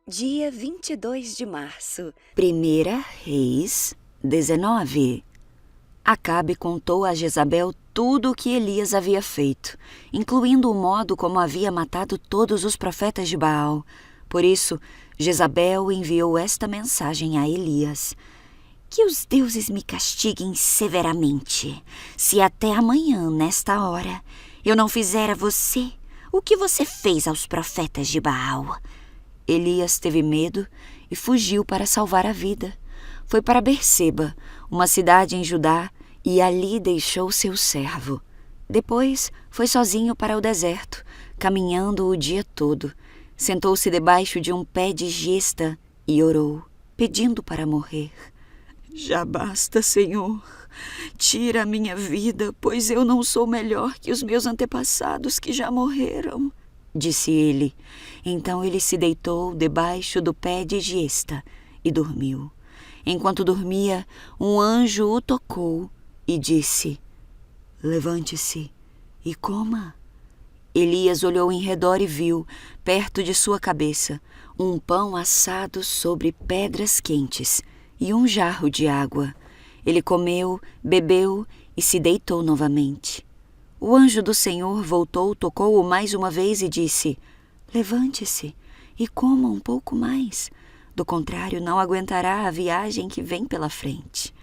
Dia 22 de março. 1 Reis 19. Acabe contou a Jezabel tudo o que Elias havia feito, incluindo o modo como havia matado todos os profetas de Baal. Por isso, Jezabel enviou esta mensagem a Elias: que os deuses me castiguem severamente, se até amanhã, nesta hora, eu não fizer a você o que você fez aos profetas de Baal. Elias teve medo e fugiu para salvar a vida. Foi para Berseba, uma cidade em Judá, e ali deixou seu servo. Depois foi sozinho para o deserto, caminhando o dia todo. Sentou-se debaixo de um pé de gesta e orou, pedindo para morrer. Já basta, Senhor. Tira a minha vida, pois eu não sou melhor que os meus antepassados que já morreram, disse ele. Então ele se deitou debaixo do pé de gesta e dormiu. Enquanto dormia, um anjo o tocou e disse: levante-se e coma. Elias olhou em redor e viu, perto de sua cabeça, um pão assado sobre pedras quentes e um jarro de água. Ele comeu, bebeu e se deitou novamente. O anjo do Senhor voltou, tocou-o mais uma vez e disse: levante-se e coma um pouco mais. Do contrário, não aguentará a viagem que vem pela frente.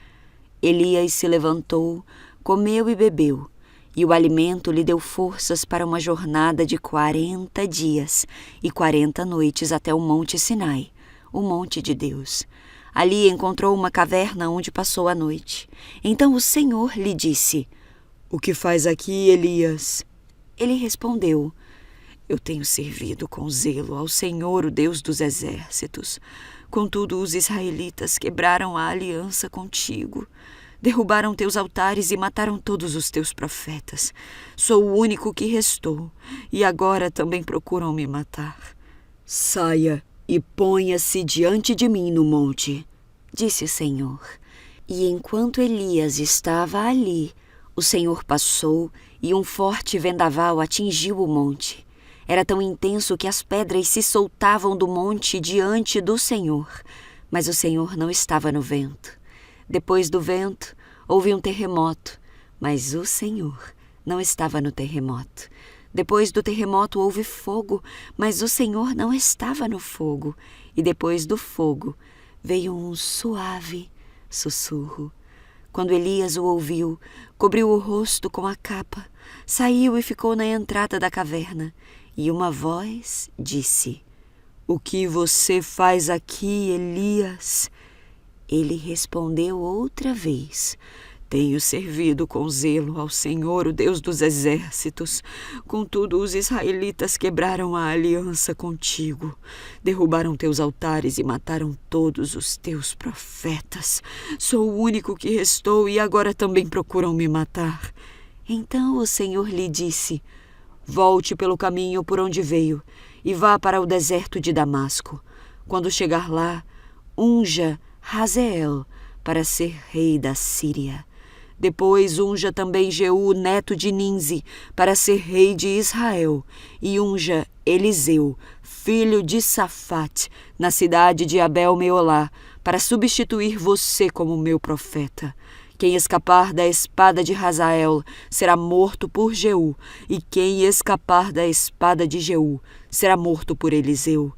Elias se levantou, comeu e bebeu, e o alimento lhe deu forças para uma jornada de 40 dias e 40 noites até o Monte Sinai, o monte de Deus. Ali encontrou uma caverna onde passou a noite. Então o Senhor lhe disse: o que faz aqui, Elias? Ele respondeu: eu tenho servido com zelo ao Senhor, o Deus dos exércitos. Contudo, os israelitas quebraram a aliança contigo. Derrubaram teus altares e mataram todos os teus profetas. Sou o único que restou, e agora também procuram me matar. Saia e ponha-se diante de mim no monte, disse o Senhor. E enquanto Elias estava ali, o Senhor passou e um forte vendaval atingiu o monte. Era tão intenso que as pedras se soltavam do monte diante do Senhor, mas o Senhor não estava no vento. Depois do vento, houve um terremoto, mas o Senhor não estava no terremoto. Depois do terremoto houve fogo, mas o Senhor não estava no fogo. E depois do fogo veio um suave sussurro. Quando Elias o ouviu, cobriu o rosto com a capa, saiu e ficou na entrada da caverna. E uma voz disse: o que você faz aqui, Elias? Ele respondeu outra vez: tenho servido com zelo ao Senhor, o Deus dos exércitos. Contudo, os israelitas quebraram a aliança contigo. Derrubaram teus altares e mataram todos os teus profetas. Sou o único que restou e agora também procuram me matar. Então o Senhor lhe disse: volte pelo caminho por onde veio e vá para o deserto de Damasco. Quando chegar lá, unja Hazeel para ser rei da Síria. Depois unja também Jeú, neto de Ninzi, para ser rei de Israel, e unja Eliseu, filho de Safate, na cidade de Abel-Meolá, para substituir você como meu profeta. Quem escapar da espada de Hazael será morto por Jeú, e quem escapar da espada de Jeú será morto por Eliseu.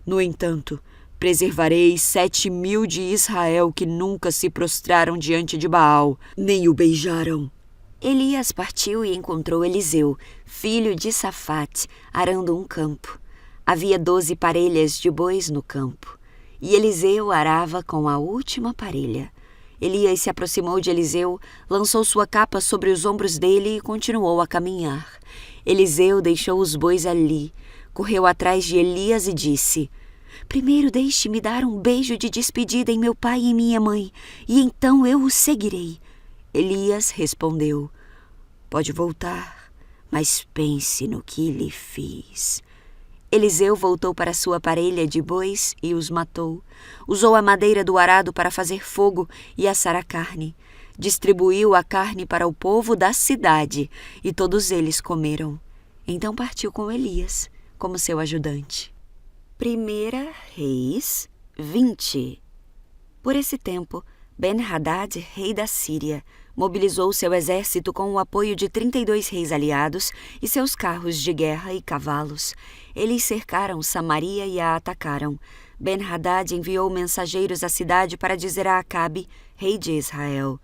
No entanto, preservarei 7.000 de Israel que nunca se prostraram diante de Baal, nem o beijaram. Elias partiu e encontrou Eliseu, filho de Safate, arando um campo. Havia 12 parelhas de bois no campo, e Eliseu arava com a última parelha. Elias se aproximou de Eliseu, lançou sua capa sobre os ombros dele e continuou a caminhar. Eliseu deixou os bois ali, correu atrás de Elias e disse: primeiro deixe-me dar um beijo de despedida em meu pai e minha mãe, e então eu o seguirei. Elias respondeu: pode voltar, mas pense no que lhe fiz. Eliseu voltou para sua parelha de bois e os matou. Usou a madeira do arado para fazer fogo e assar a carne. Distribuiu a carne para o povo da cidade, e todos eles comeram. Então partiu com Elias como seu ajudante. 1 Reis 20. Por esse tempo, Ben-Hadad, rei da Síria, mobilizou seu exército com o apoio de 32 reis aliados e seus carros de guerra e cavalos. Eles cercaram Samaria e a atacaram. Ben-Hadad enviou mensageiros à cidade para dizer a Acabe, rei de Israel: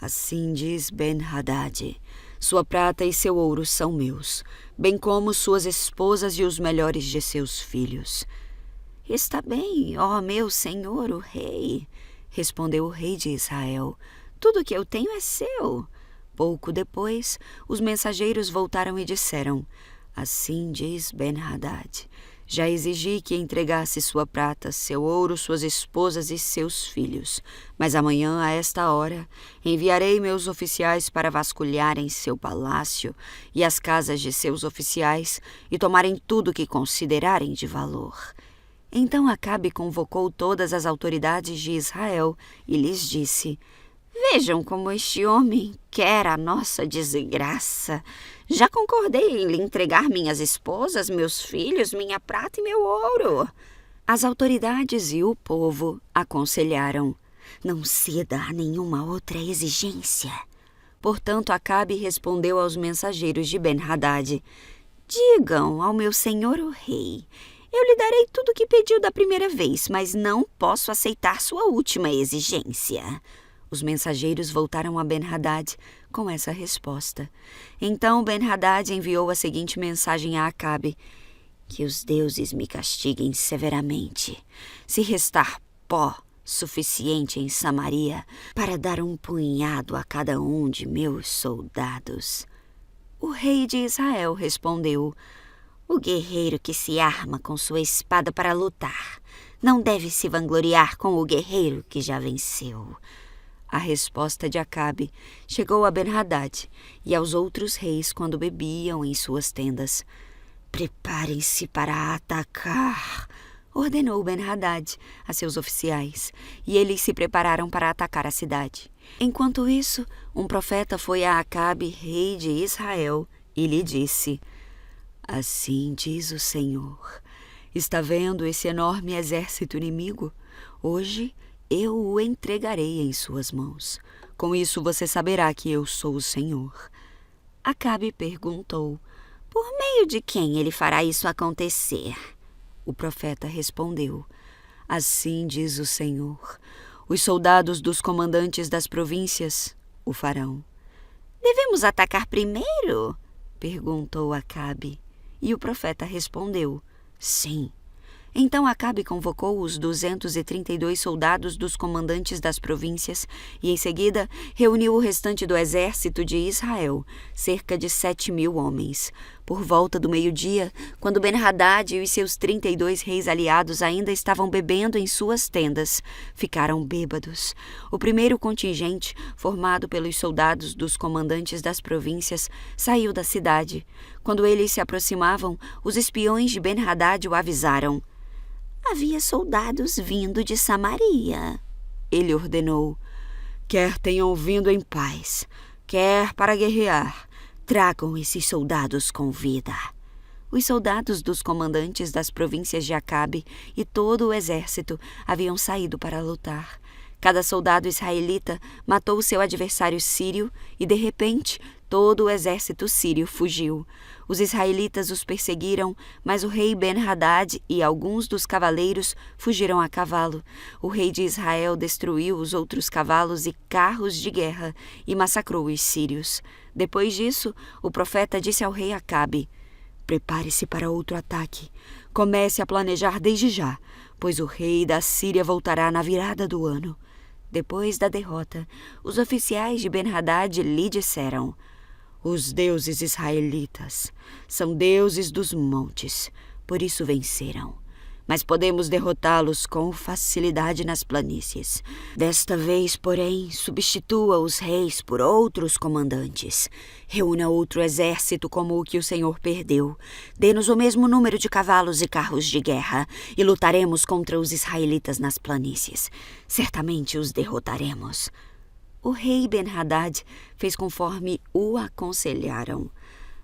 Assim diz Ben-Hadad: sua prata e seu ouro são meus, bem como suas esposas e os melhores de seus filhos. Está bem, ó meu senhor, o rei, respondeu o rei de Israel. Tudo que eu tenho é seu. Pouco depois, os mensageiros voltaram e disseram: Assim diz Ben-Hadad: já exigi que entregasse sua prata, seu ouro, suas esposas e seus filhos. Mas amanhã, a esta hora, enviarei meus oficiais para vasculharem seu palácio e as casas de seus oficiais e tomarem tudo que considerarem de valor. Então Acabe convocou todas as autoridades de Israel e lhes disse: Vejam como este homem quer a nossa desgraça. Já concordei em lhe entregar minhas esposas, meus filhos, minha prata e meu ouro. As autoridades e o povo aconselharam: Não ceda a nenhuma outra exigência. Portanto, Acabe respondeu aos mensageiros de Ben-Hadad: Digam ao meu senhor o rei: eu lhe darei tudo o que pediu da primeira vez, mas não posso aceitar sua última exigência. Os mensageiros voltaram a Ben-Hadad com essa resposta. Então Ben-Hadad enviou a seguinte mensagem a Acabe: Que os deuses me castiguem severamente, se restar pó suficiente em Samaria para dar um punhado a cada um de meus soldados. O rei de Israel respondeu: O guerreiro que se arma com sua espada para lutar não deve se vangloriar com o guerreiro que já venceu. A resposta de Acabe chegou a Ben-Hadad e aos outros reis quando bebiam em suas tendas. Preparem-se para atacar, ordenou Ben-Hadad a seus oficiais, e eles se prepararam para atacar a cidade. Enquanto isso, um profeta foi a Acabe, rei de Israel, e lhe disse: Assim diz o Senhor: está vendo esse enorme exército inimigo? Hoje eu o entregarei em suas mãos. Com isso você saberá que eu sou o Senhor. Acabe perguntou: Por meio de quem ele fará isso acontecer? O profeta respondeu: Assim diz o Senhor: os soldados dos comandantes das províncias o farão. Devemos atacar primeiro? Perguntou Acabe. E o profeta respondeu: Sim. Então Acabe convocou os 232 soldados dos comandantes das províncias e, em seguida, reuniu o restante do exército de Israel, cerca de 7.000 homens. Por volta do meio-dia, quando Ben-Hadad e os seus 32 reis aliados ainda estavam bebendo em suas tendas, ficaram bêbados. O primeiro contingente, formado pelos soldados dos comandantes das províncias, saiu da cidade. Quando eles se aproximavam, os espiões de Ben-Hadad o avisaram: Havia soldados vindo de Samaria. Ele ordenou: Quer tenham vindo em paz, quer para guerrear, tragam esses soldados com vida. Os soldados dos comandantes das províncias de Acabe e todo o exército haviam saído para lutar. Cada soldado israelita matou seu adversário sírio e, de repente, todo o exército sírio fugiu. Os israelitas os perseguiram, mas o rei Ben-Hadad e alguns dos cavaleiros fugiram a cavalo. O rei de Israel destruiu os outros cavalos e carros de guerra e massacrou os sírios. Depois disso, o profeta disse ao rei Acabe: Prepare-se para outro ataque. Comece a planejar desde já, pois o rei da Síria voltará na virada do ano. Depois da derrota, os oficiais de Ben-Hadad lhe disseram: Os deuses israelitas são deuses dos montes, por isso venceram. Mas podemos derrotá-los com facilidade nas planícies. Desta vez, porém, substitua os reis por outros comandantes. Reúna outro exército como o que o Senhor perdeu. Dê-nos o mesmo número de cavalos e carros de guerra, e lutaremos contra os israelitas nas planícies. Certamente os derrotaremos. O rei Ben-Hadad fez conforme o aconselharam.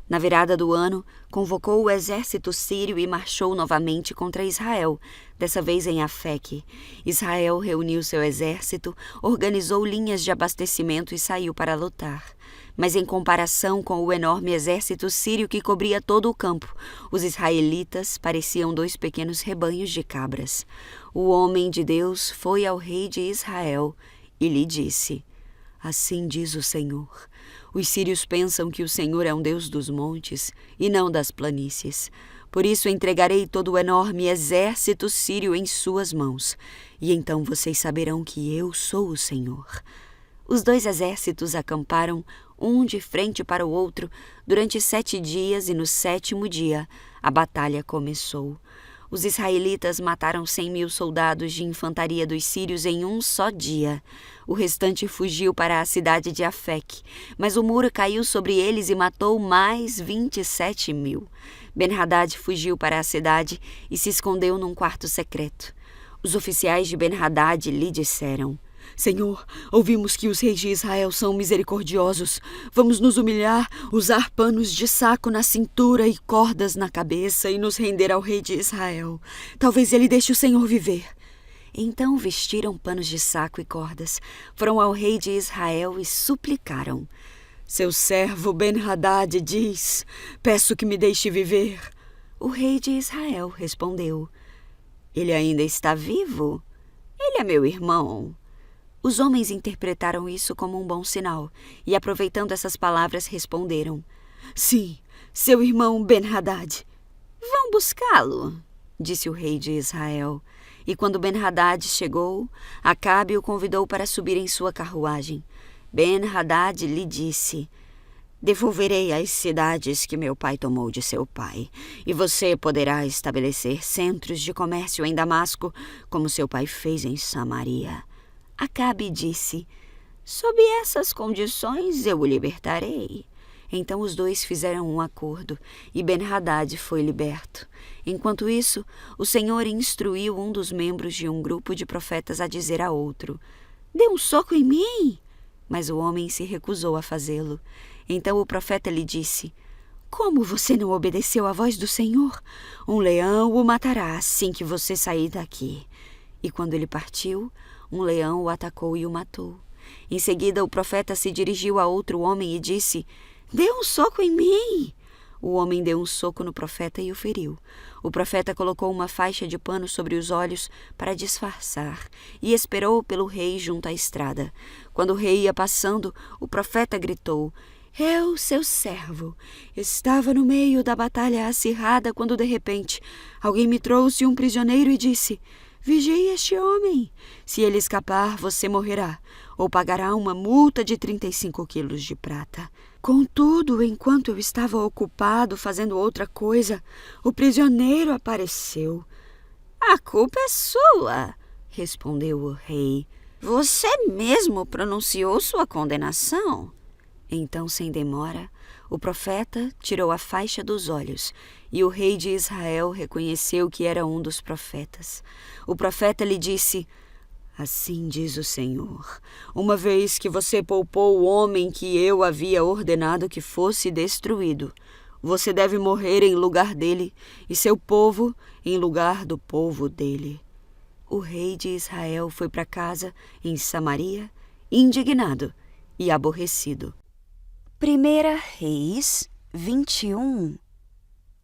Na virada do ano, convocou o exército sírio e marchou novamente contra Israel, dessa vez em Afeque. Israel reuniu seu exército, organizou linhas de abastecimento e saiu para lutar. Mas em comparação com o enorme exército sírio que cobria todo o campo, os israelitas pareciam 2 pequenos rebanhos de cabras. O homem de Deus foi ao rei de Israel e lhe disse: Assim diz o Senhor: os sírios pensam que o Senhor é um Deus dos montes e não das planícies. Por isso entregarei todo o enorme exército sírio em suas mãos, e então vocês saberão que eu sou o Senhor. Os 2 exércitos acamparam, um de frente para o outro, durante 7 dias, e no 7º dia a batalha começou. Os israelitas mataram 100.000 soldados de infantaria dos sírios em um só dia. O restante fugiu para a cidade de Afeque, mas o muro caiu sobre eles e matou mais 27.000. Ben-Hadad fugiu para a cidade e se escondeu num quarto secreto. Os oficiais de Ben-Hadad lhe disseram: Senhor, ouvimos que os reis de Israel são misericordiosos. Vamos nos humilhar, usar panos de saco na cintura e cordas na cabeça e nos render ao rei de Israel. Talvez ele deixe o Senhor viver. Então vestiram panos de saco e cordas, foram ao rei de Israel e suplicaram: Seu servo Ben-Hadad diz: Peço que me deixe viver. O rei de Israel respondeu: Ele ainda está vivo? Ele é meu irmão. Os homens interpretaram isso como um bom sinal e, aproveitando essas palavras, responderam: Sim, seu irmão Ben-Hadad. Vão buscá-lo, disse o rei de Israel. E quando Ben-Hadad chegou, Acabe o convidou para subir em sua carruagem. Ben-Hadad lhe disse: Devolverei as cidades que meu pai tomou de seu pai, e você poderá estabelecer centros de comércio em Damasco, como seu pai fez em Samaria. Acabe disse: Sob essas condições eu o libertarei. Então os 2 fizeram um acordo e Ben-Hadad foi liberto. Enquanto isso, o Senhor instruiu um dos membros de um grupo de profetas a dizer a outro: Dê um soco em mim! Mas o homem se recusou a fazê-lo. Então o profeta lhe disse: Como você não obedeceu à voz do Senhor? Um leão o matará assim que você sair daqui. E quando ele partiu, um leão o atacou e o matou. Em seguida, o profeta se dirigiu a outro homem e disse: Dê um soco em mim! O homem deu um soco no profeta e o feriu. O profeta colocou uma faixa de pano sobre os olhos para disfarçar e esperou pelo rei junto à estrada. Quando o rei ia passando, o profeta gritou: Eu, seu servo, estava no meio da batalha acirrada quando, de repente, alguém me trouxe um prisioneiro e disse: Vigie este homem. Se ele escapar, você morrerá, ou pagará uma multa de 35 quilos de prata. Contudo, enquanto eu estava ocupado fazendo outra coisa, o prisioneiro apareceu. A culpa é sua, respondeu o rei. Você mesmo pronunciou sua condenação. Então, sem demora, o profeta tirou a faixa dos olhos e o rei de Israel reconheceu que era um dos profetas. O profeta lhe disse: Assim diz o Senhor, uma vez que você poupou o homem que eu havia ordenado que fosse destruído, você deve morrer em lugar dele e seu povo em lugar do povo dele. O rei de Israel foi para casa em Samaria, indignado e aborrecido. 1 Reis 21.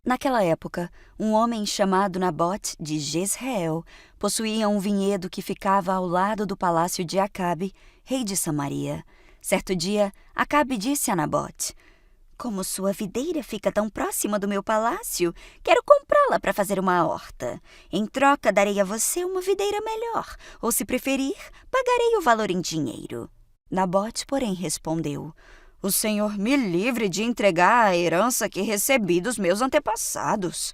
Naquela época, um homem chamado Nabote de Jezreel possuía um vinhedo que ficava ao lado do palácio de Acabe, rei de Samaria. Certo dia, Acabe disse a Nabote: Como sua videira fica tão próxima do meu palácio, quero comprá-la para fazer uma horta. Em troca, darei a você uma videira melhor, ou, se preferir, pagarei o valor em dinheiro. Nabote, porém, respondeu: O Senhor me livre de entregar a herança que recebi dos meus antepassados.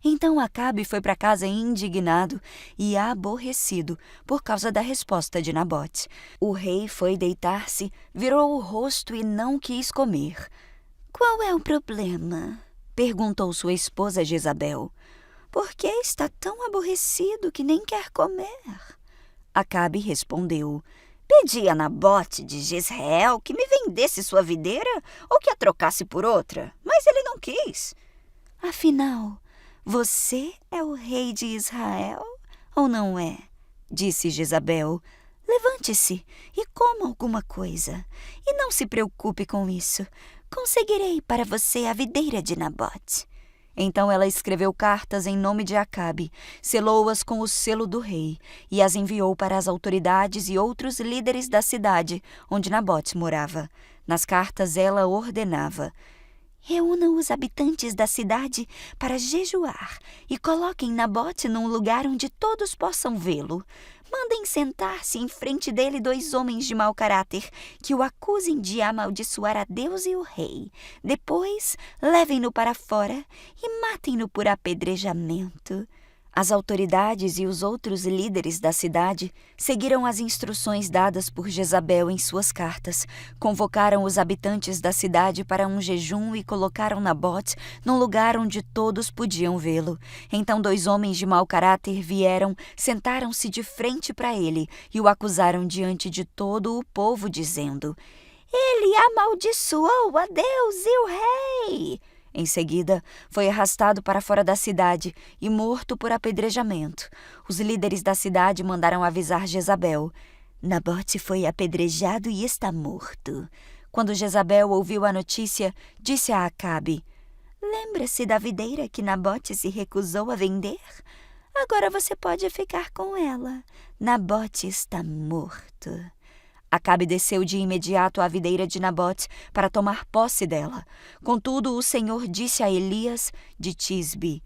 Então Acabe foi para casa indignado e aborrecido por causa da resposta de Nabote. O rei foi deitar-se, virou o rosto e não quis comer. Qual é o problema? Perguntou sua esposa Jezabel. Por que está tão aborrecido que nem quer comer? Acabe respondeu: Pedi a Nabote de Jezreel que me vendesse sua videira ou que a trocasse por outra, mas ele não quis. Afinal, você é o rei de Israel ou não é? Disse Jezabel. Levante-se e coma alguma coisa. E não se preocupe com isso. Conseguirei para você a videira de Nabote. Então ela escreveu cartas em nome de Acabe, selou-as com o selo do rei e as enviou para as autoridades e outros líderes da cidade onde Nabote morava. Nas cartas ela ordenava: reúnam os habitantes da cidade para jejuar e coloquem Nabote num lugar onde todos possam vê-lo. Mandem sentar-se em frente dele 2 homens de mau caráter que o acusem de amaldiçoar a Deus e o rei. Depois, levem-no para fora e matem-no por apedrejamento. As autoridades e os outros líderes da cidade seguiram as instruções dadas por Jezabel em suas cartas, convocaram os habitantes da cidade para um jejum e colocaram Nabote num lugar onde todos podiam vê-lo. Então 2 homens de mau caráter vieram, sentaram-se de frente para ele e o acusaram diante de todo o povo, dizendo: ele amaldiçoou a Deus e o rei. Em seguida, foi arrastado para fora da cidade e morto por apedrejamento. Os líderes da cidade mandaram avisar Jezabel: Nabote foi apedrejado e está morto. Quando Jezabel ouviu a notícia, disse a Acabe: lembra-se da videira que Nabote se recusou a vender? Agora você pode ficar com ela. Nabote está morto. Acabe desceu de imediato à videira de Nabote para tomar posse dela. Contudo, o Senhor disse a Elias de Tisbe: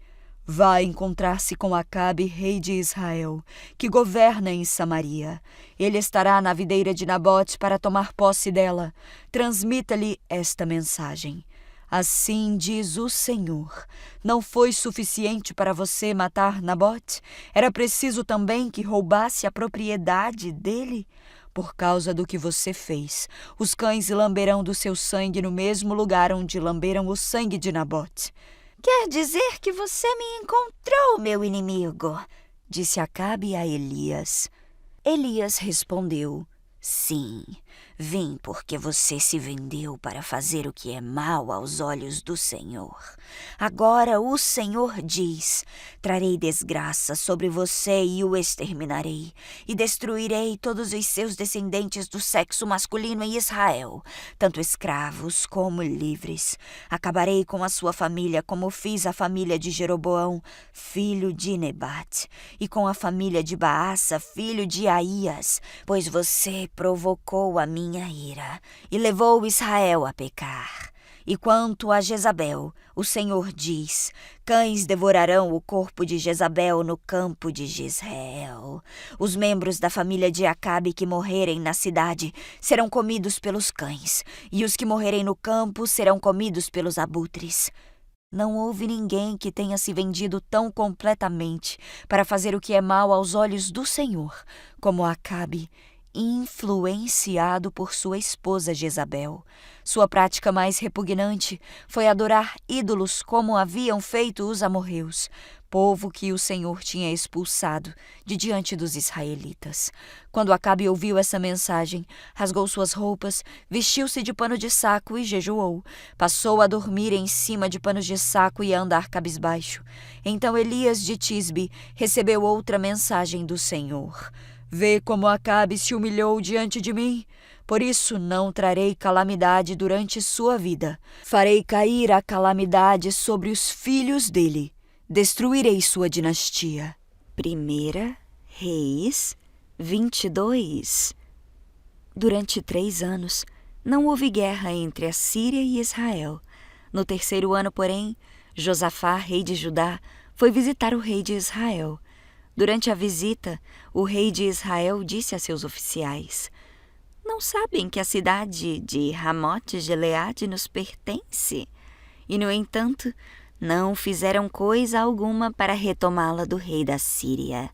vá encontrar-se com Acabe, rei de Israel, que governa em Samaria. Ele estará na videira de Nabote para tomar posse dela. Transmita-lhe esta mensagem: assim diz o Senhor: não foi suficiente para você matar Nabote? Era preciso também que roubasse a propriedade dele? Por causa do que você fez, os cães lamberão do seu sangue no mesmo lugar onde lamberam o sangue de Nabote. Quer dizer que você me encontrou, meu inimigo? Disse Acabe a Elias. Elias respondeu: sim, vim porque você se vendeu para fazer o que é mal aos olhos do Senhor. Agora o Senhor diz: trarei desgraça sobre você e o exterminarei, e destruirei todos os seus descendentes do sexo masculino em Israel, tanto escravos como livres. Acabarei com a sua família como fiz a família de Jeroboão, filho de Nebate, e com a família de Baasa, filho de Aías, pois você provocou a minha ira e levou Israel a pecar. E quanto a Jezabel, o Senhor diz: cães devorarão o corpo de Jezabel no campo de Jezreel. Os membros da família de Acabe que morrerem na cidade serão comidos pelos cães, e os que morrerem no campo serão comidos pelos abutres. Não houve ninguém que tenha se vendido tão completamente para fazer o que é mal aos olhos do Senhor como Acabe, influenciado por sua esposa Jezabel. Sua prática mais repugnante foi adorar ídolos como haviam feito os amorreus, povo que o Senhor tinha expulsado de diante dos israelitas. Quando Acabe ouviu essa mensagem, rasgou suas roupas, vestiu-se de pano de saco e jejuou. Passou a dormir em cima de panos de saco e a andar cabisbaixo. Então Elias de Tisbe recebeu outra mensagem do Senhor: vê como Acabe se humilhou diante de mim. Por isso não trarei calamidade durante sua vida. Farei cair a calamidade sobre os filhos dele. Destruirei sua dinastia. 1 Reis 22. Durante 3 anos, não houve guerra entre a Síria e Israel. No 3º ano, porém, Josafá, rei de Judá, foi visitar o rei de Israel. Durante a visita, o rei de Israel disse a seus oficiais: não sabem que a cidade de Ramote-Gileade nos pertence? E, no entanto, não fizeram coisa alguma para retomá-la do rei da Síria.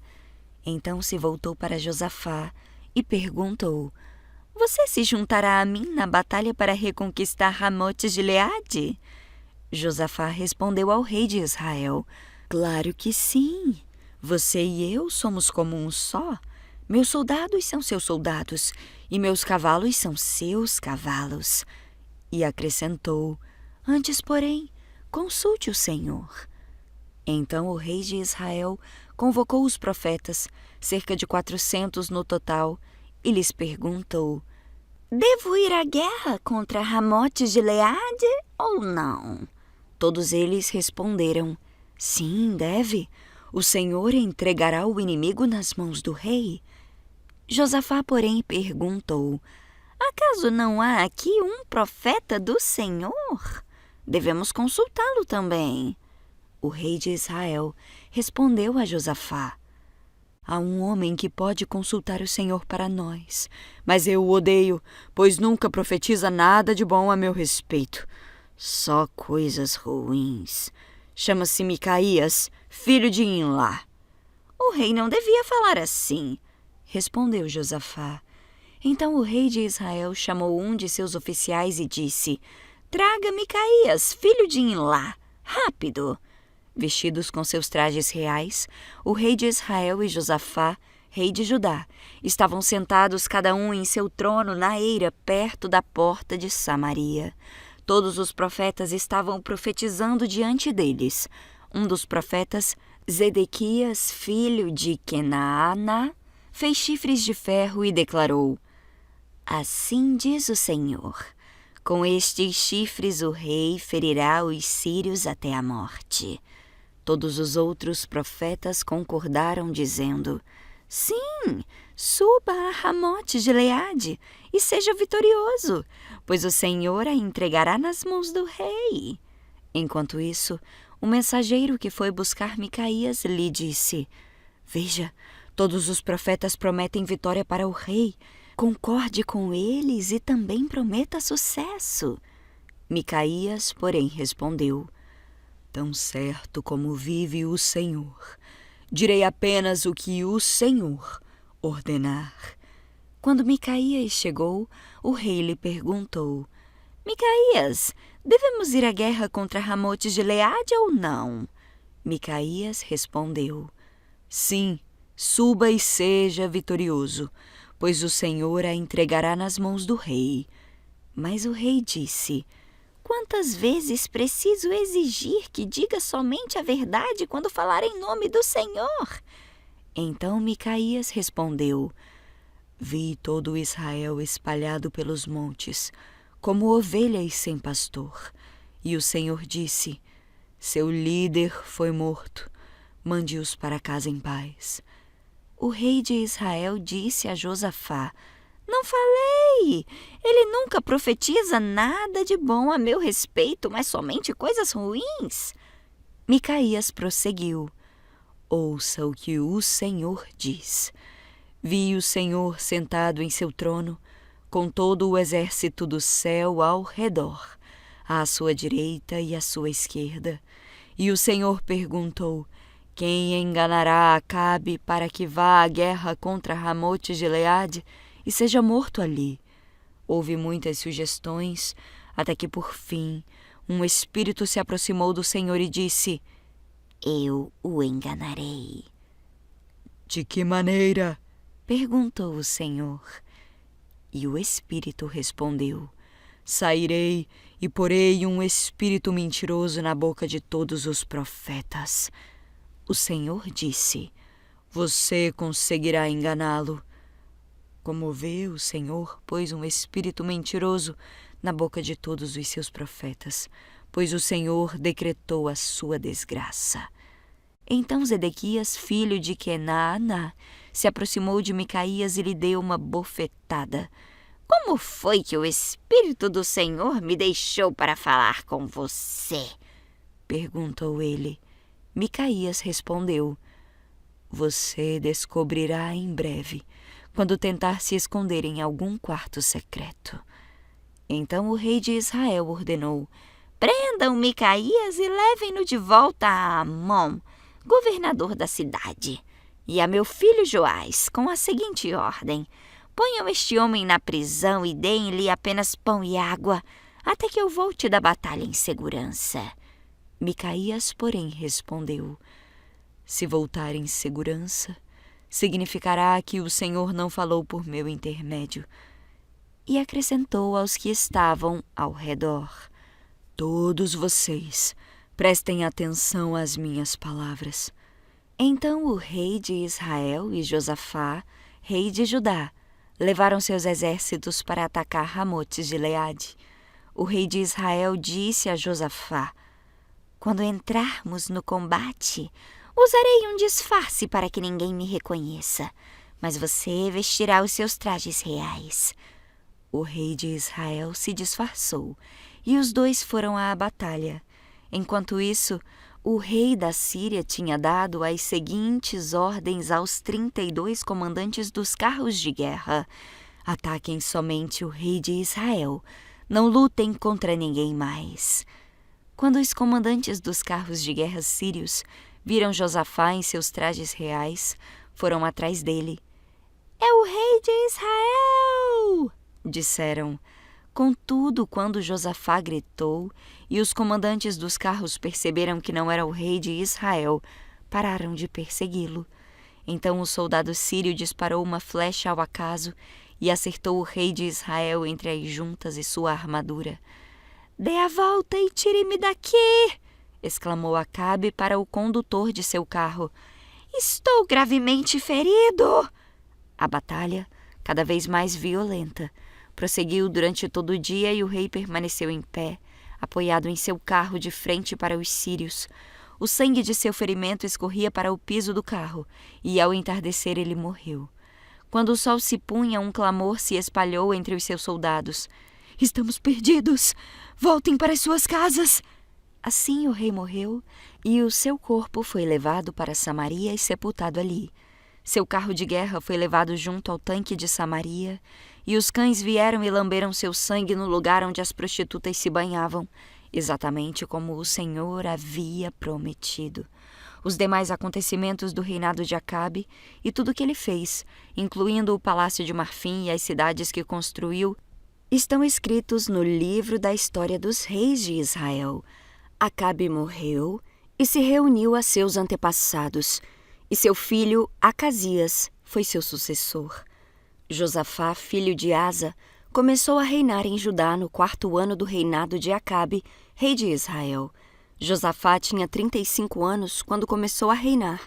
Então se voltou para Josafá e perguntou: você se juntará a mim na batalha para reconquistar Ramote-Gileade? Josafá respondeu ao rei de Israel: claro que sim. Você e eu somos como um só. Meus soldados são seus soldados e meus cavalos são seus cavalos. E acrescentou: antes, porém, Consulte o Senhor. Então o rei de Israel convocou os profetas, cerca de 400 no total, e lhes perguntou: Devo ir à guerra contra Ramote-Gileade ou não? Todos eles responderam: Sim, deve. O Senhor entregará o inimigo nas mãos do rei. Josafá, porém, perguntou: Acaso não há aqui um profeta do Senhor? Devemos consultá-lo também. O rei de Israel respondeu a Josafá: Há um homem que pode consultar o Senhor para nós, mas eu o odeio, pois nunca profetiza nada de bom a meu respeito. Só coisas ruins. Chama-se Micaías, filho de Imlá. O rei não devia falar assim, respondeu Josafá. Então o rei de Israel chamou um de seus oficiais e disse: Traga Micaías, filho de Imlá, rápido. Vestidos com seus trajes reais, o rei de Israel e Josafá, rei de Judá, estavam sentados cada um em seu trono na eira perto da porta de Samaria. Todos os profetas estavam profetizando diante deles. Um dos profetas, Zedequias, filho de Kenaana, fez chifres de ferro e declarou: Assim diz o Senhor: com estes chifres o rei ferirá os sírios até a morte. Todos os outros profetas concordaram, dizendo: Sim, suba a Ramote-Gileade e seja vitorioso, pois o Senhor a entregará nas mãos do rei. Enquanto isso, o mensageiro que foi buscar Micaías lhe disse: Veja, todos os profetas prometem vitória para o rei. Concorde com eles e também prometa sucesso. Micaías, porém, respondeu: Tão certo como vive o Senhor, direi apenas o que o Senhor ordenar. Quando Micaías chegou, o rei lhe perguntou: Micaías, devemos ir à guerra contra Ramote-Gileade ou não? Micaías respondeu: Sim, suba e seja vitorioso, pois o Senhor a entregará nas mãos do rei. Mas o rei disse: Quantas vezes preciso exigir que diga somente a verdade quando falar em nome do Senhor? Então Micaías respondeu: Vi todo Israel espalhado pelos montes, como ovelhas sem pastor. E o Senhor disse: Seu líder foi morto, mande-os para casa em paz. O rei de Israel disse a Josafá: Não falei! Ele nunca profetiza nada de bom a meu respeito, mas somente coisas ruins. Micaías prosseguiu: Ouça o que o Senhor diz. Vi o Senhor sentado em seu trono, com todo o exército do céu ao redor, à sua direita e à sua esquerda. E o Senhor perguntou: Quem enganará Acabe para que vá à guerra contra Ramote-Gileade e seja morto ali? Houve muitas sugestões, até que, por fim, um espírito se aproximou do Senhor e disse: Eu o enganarei. De que maneira? Perguntou o Senhor. E o espírito respondeu: Sairei e porei um espírito mentiroso na boca de todos os profetas. O Senhor disse: Você conseguirá enganá-lo. Como vê, o Senhor pôs um espírito mentiroso na boca de todos os seus profetas, pois o Senhor decretou a sua desgraça. Então Zedequias, filho de Kenaana, se aproximou de Micaías e lhe deu uma bofetada. Como foi que o Espírito do Senhor me deixou para falar com você? Perguntou ele. Micaías respondeu: Você descobrirá em breve, quando tentar se esconder em algum quarto secreto. Então o rei de Israel ordenou: Prendam Micaías e levem-no de volta a Amon, governador da cidade, e a meu filho Joás, com a seguinte ordem: Ponham este homem na prisão e deem-lhe apenas pão e água, até que eu volte da batalha em segurança. Micaías, porém, respondeu: Se voltar em segurança, significará que o Senhor não falou por meu intermédio. E acrescentou aos que estavam ao redor: Todos vocês Prestem atenção às minhas palavras. Então o rei de Israel e Josafá, rei de Judá, levaram seus exércitos para atacar Ramote de Gileade. O rei de Israel disse a Josafá: quando entrarmos no combate, usarei um disfarce para que ninguém me reconheça, mas você vestirá os seus trajes reais. O rei de Israel se disfarçou e os dois foram à batalha. Enquanto isso, o rei da Síria tinha dado as seguintes ordens aos 32 comandantes dos carros de guerra: ataquem somente o rei de Israel, não lutem contra ninguém mais. Quando os comandantes dos carros de guerra sírios viram Josafá em seus trajes reais, foram atrás dele. É o rei de Israel! Disseram. Contudo, quando Josafá gritou e os comandantes dos carros perceberam que não era o rei de Israel, pararam de persegui-lo. Então o soldado sírio disparou uma flecha ao acaso e acertou o rei de Israel entre as juntas e sua armadura. Dê a volta e tire-me daqui! Exclamou Acabe para o condutor de seu carro. Estou gravemente ferido! A batalha, cada vez mais violenta, prosseguiu durante todo o dia e o rei permaneceu em pé, apoiado em seu carro de frente para os sírios. O sangue de seu ferimento escorria para o piso do carro e, ao entardecer, ele morreu. Quando o sol se punha, um clamor se espalhou entre os seus soldados. Estamos perdidos! Voltem para as suas casas! Assim o rei morreu e o seu corpo foi levado para Samaria e sepultado ali. Seu carro de guerra foi levado junto ao tanque de Samaria, e os cães vieram e lamberam seu sangue no lugar onde as prostitutas se banhavam, exatamente como o Senhor havia prometido. Os demais acontecimentos do reinado de Acabe e tudo o que ele fez, incluindo o palácio de marfim e as cidades que construiu, estão escritos no livro da história dos reis de Israel. Acabe morreu e se reuniu a seus antepassados, e seu filho Acasias foi seu sucessor. Josafá, filho de Asa, começou a reinar em Judá no 4º ano do reinado de Acabe, rei de Israel. Josafá tinha 35 anos quando começou a reinar,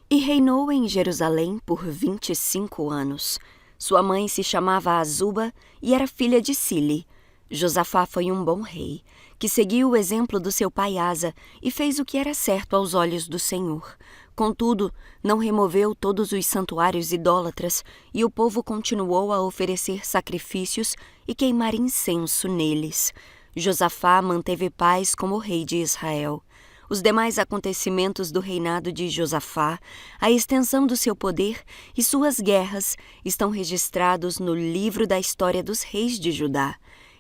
e reinou em Jerusalém por 25 anos. Sua mãe se chamava Azuba e era filha de Sili. Josafá foi um bom rei, que seguiu o exemplo do seu pai Asa e fez o que era certo aos olhos do Senhor. Contudo, não removeu todos os santuários idólatras, e o povo continuou a oferecer sacrifícios e queimar incenso neles. Josafá manteve paz como rei de Israel. Os demais acontecimentos do reinado de Josafá, a extensão do seu poder e suas guerras estão registrados no livro da história dos reis de Judá.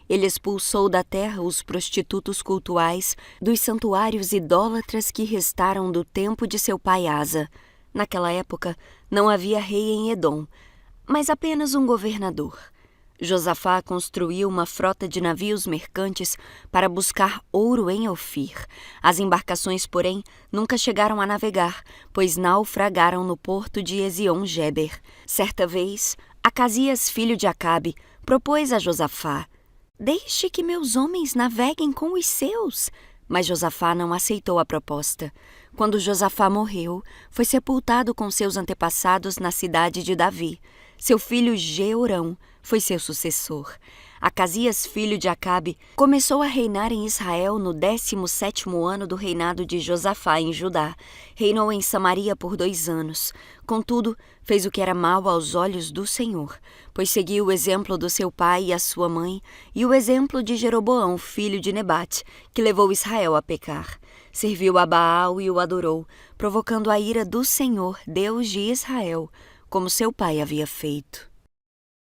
Ele expulsou da terra os prostitutos cultuais dos santuários idólatras que restaram do tempo de seu pai Asa. Naquela época, não havia rei em Edom, mas apenas um governador. Josafá construiu uma frota de navios mercantes para buscar ouro em Ofir. As embarcações, porém, nunca chegaram a navegar, pois naufragaram no porto de Ezion-Geber. Certa vez, Acasias, filho de Acabe, propôs a Josafá: deixe que meus homens naveguem com os seus. Mas Josafá não aceitou a proposta. Quando Josafá morreu, foi sepultado com seus antepassados na cidade de Davi. Seu filho Jeorão foi seu sucessor. Acasias, filho de Acabe, começou a reinar em Israel no 17º ano do reinado de Josafá em Judá. Reinou em Samaria por 2 anos. Contudo, fez o que era mau aos olhos do Senhor, pois seguiu o exemplo do seu pai e a sua mãe e o exemplo de Jeroboão, filho de Nebate, que levou Israel a pecar. Serviu a Baal e o adorou, provocando a ira do Senhor, Deus de Israel, como seu pai havia feito.